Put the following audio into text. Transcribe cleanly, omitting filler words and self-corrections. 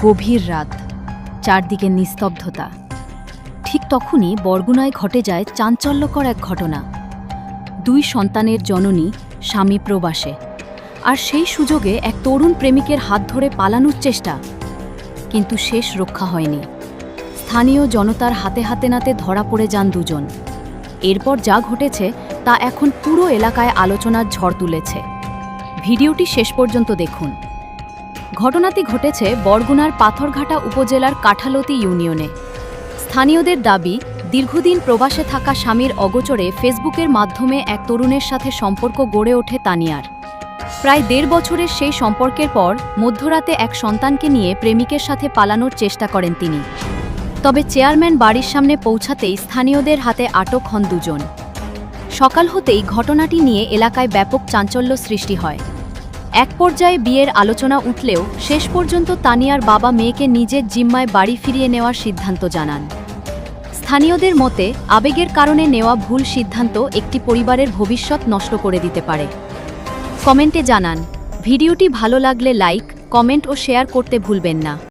গভীর রাত, চারদিকে নিস্তব্ধতা। ঠিক তখনই বরগুনায় ঘটে যায় চাঞ্চল্যকর এক ঘটনা। দুই সন্তানের জননী, স্বামী প্রবাসে, আর সেই সুযোগে এক তরুণ প্রেমিকের হাত ধরে পালানোর চেষ্টা। কিন্তু শেষ রক্ষা হয়নি। স্থানীয় জনতার হাতে হাতে নাতে ধরা পড়ে যান দুজন। এরপর যা ঘটেছে তা এখন পুরো এলাকায় আলোচনার ঝড় তুলেছে। ভিডিওটি শেষ পর্যন্ত দেখুন। ঘটনাটি ঘটেছে বরগুনার পাথরঘাটা উপজেলার কাঠালতি ইউনিয়নে। স্থানীয়দের দাবি, দীর্ঘদিন প্রবাসে থাকা স্বামীর অগোচরে ফেসবুকের মাধ্যমে এক তরুণের সাথে সম্পর্ক গড়ে ওঠে তানিয়ার। প্রায় ১.৫ বছরের সেই সম্পর্কের পর মধ্যরাতে এক সন্তানকে নিয়ে প্রেমিকের সাথে পালানোর চেষ্টা করেন তিনি। তবে চেয়ারম্যান বাড়ির সামনে পৌঁছাতেই স্থানীয়দের হাতে আটক হন দুজন। সকাল হতেই ঘটনাটি নিয়ে এলাকায় ব্যাপক চাঞ্চল্য সৃষ্টি হয়। এক পর্যায়ে বিয়ের আলোচনা উঠলেও শেষ পর্যন্ত তানিয়ার বাবা মেয়েকে নিজের জিম্মায় বাড়ি ফিরিয়ে নেওয়ার সিদ্ধান্ত জানান। স্থানীয়দের মতে, আবেগের কারণে নেওয়া ভুল সিদ্ধান্ত একটি পরিবারের ভবিষ্যৎ নষ্ট করে দিতে পারে। কমেন্টে জানান। ভিডিওটি ভালো লাগলে লাইক, কমেন্ট ও শেয়ার করতে ভুলবেন না।